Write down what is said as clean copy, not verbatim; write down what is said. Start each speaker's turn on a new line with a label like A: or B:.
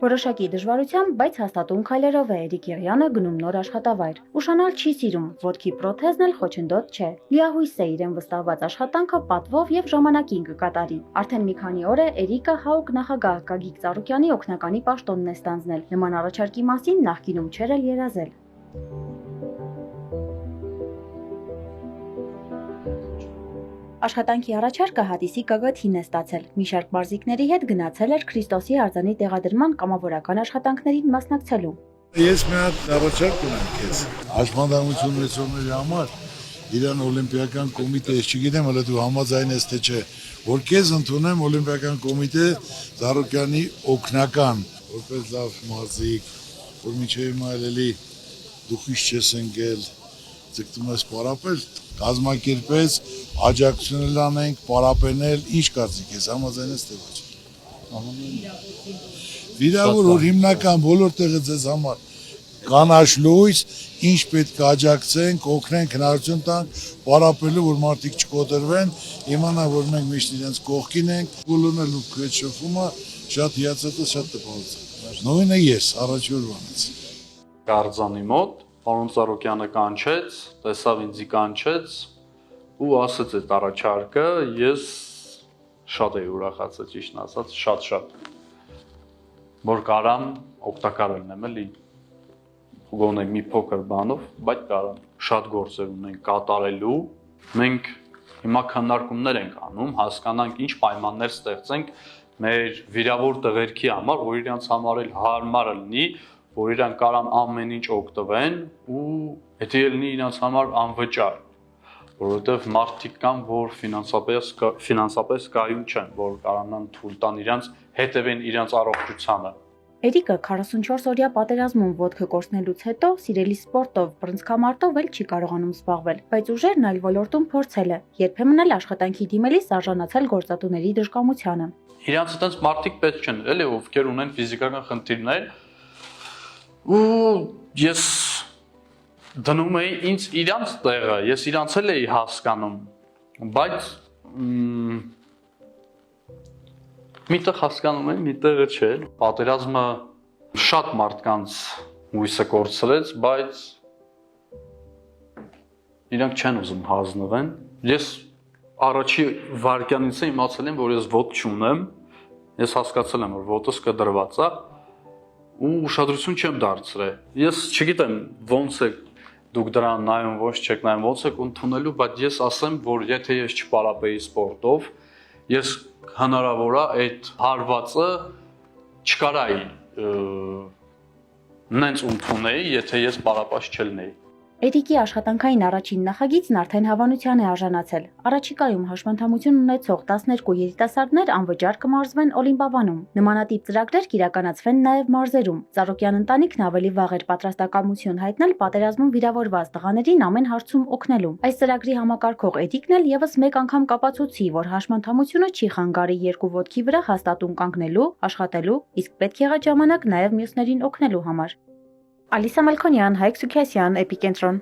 A: Որոշակի դժվարությամբ, բայց հաստատուն քայլերով է Էրիկ Եղյանը գնում նոր աշխատավայր։ Ուշանալ չի սիրում, ոտքի պրոթեզն էլ խոչընդոտ չէ։ Լիահույս է իրեն վստահված աշխատանքը պատվով եւ ժամանակին կկատարի։ Արդեն մի քանի օր է Էրիկը ՀԱՕԿ նախագահ Գագիկ Ծառուկյանի օգնականի պաշտոնն է ստանձնել։ Նման առաջարկի մասին նախկինում չէր էլ երազել։ Աշխատանքի առաջարկը հատիսի գագաթին է ստացել։ Մի շարք մարզիկների հետ գնացել էր Քրիստոսի արձանի տեղադրման կամավորական աշխատանքներին մասնակցելու։
B: Ես մի հատ առաջարկ ունեմ քեզ։ Աշխատանություն ունեցողների համար Իրան օլիմպիական կոմիտե, ես չգիտեմ, հələ դու համաձայն ես թե չէ, որ քեզ ընդունեմ օլիմպիական կոմիտե Ծառուկյանի օգնական, որպես լավ մարզիկ, որ միջև հիմա էլի դու խիստ չես ընկել, ձգտում ես պարապել, կազմակերպես, աջակցություններ անենք, պարապենել, ինչ կարծիք ես, համաձայն ես թե ոչ։ Վիրավոր, որ հիմնական բոլոր տեղը ձեզ համար կանաչ լույս, ինչ պետք է աջակցենք, օգնենք, հնարավորություն տանք, պարապելու, որ մարդիկ չկոտրվեն, իմանան, որ մենք միշտ իրենց կողքին ենք, բոլորն էլ ու այդ շփումը շատ հիացած է, շատ տպավորիչ։ Նույնը ես առաջի օրվանից։
C: Գարձանի մոտ պարոն Ծառուկյանը կանչեց, տեսավ ինձի կանչեց ու ասեց այդ առաջարկը, ես շատ էի ուրախացել, ճիշտն ասած, շատ, որ կարամ օգտակար լինեմ էլի, գոնե մի փոքր բանով, բայց կարամ, շատ գործեր ունենք կատարելու, մենք հիմա քննարկումներ ենք անում, հասկանանք ինչ պայմաններ ստեղծենք մեր վիրավոր տղերքի համար, որ իրանց համար էլ հարմար լինի, որ իրանք կարան ամեն ինչ օգտվեն ու եթե լինի իրանց համար անվճար, որովհետև մարդիկ կան, որ ֆինանսապես կայուն չեն, որ կարանան թույլ տան իրանց հետևեն իրանց առողջությանը։
A: Էրիկը 44-օրյա պատերազմում ոտքը կորցնելուց հետո սիրելի սպորտով, բռնցքամարտով էլ չի կարողանում զբաղվել, բայց ուժերն այլ ոլորտում փորձել է, երբեմն էլ աշխատանքի դիմելիս արժանացել գործատուների դժկամությանը։
C: Իրանց այդպես մարդիկ պետք չեն, էլի ովքեր ունեն ֆիզիկական խնդիրներ, ու ես դնում էի ինձ իրանց տեղը, ես իրանց էլ էի հասկանում, բայց միտեղ հասկանում եմ, միտեղը չէ, պատերազմը շատ մարդկանց հույսը կորցրեց, բայց իրանք չեն ուզում հանձնվեն, ես առաջի վայրկյանից իմացել եմ, որ ես ոտ չունեմ, ես հասկացել եմ, որ ոտս կդրված է, ու ուշադրություն չեմ դարձրել, ես չգիտեմ ոնց է դուք դրան նայում, ոնց չեք նայում, ոնց եք ընդունելու, բայց ես ասեմ, որ եթե ես չպարապեի սպորտով, ես հնարավոր է այդ հարվածը չկարայի նենց ընդունեի, եթե ես պարապած չլինեի։
A: Էրիկի աշխատանքային առաջին նախագիծն արդեն հավանության է արժանացել։ Առաջիկայում հաշմանդամություն ունեցող 12 երիտասարդներ անվճար կմարզվեն Օլիմպիադանում։ Նմանատիպ ծրագրեր կիրականացվեն նաև մարզերում։ Ծառուկյան ընտանիքն ավելի վաղ էր պատրաստակամություն հայտնել պատերազմում վիրավորված տղաներին ամեն հարցում օգնելու։ Այս ծրագրի համակարգող Էրիկն էլ եւս մեկ անգամ կապացուցի, որ հաշմանդամությունը չի խանգարի երկու ոտքի վրա հաստատուն կանգնելու, աշխատելու, իսկ պետք եղած ժամանակ նաև մյուսներին օգնելու համար։ Ալիսա Մելքոնյան, Հայկ Սուքիասյան, Էպիկենտրոն։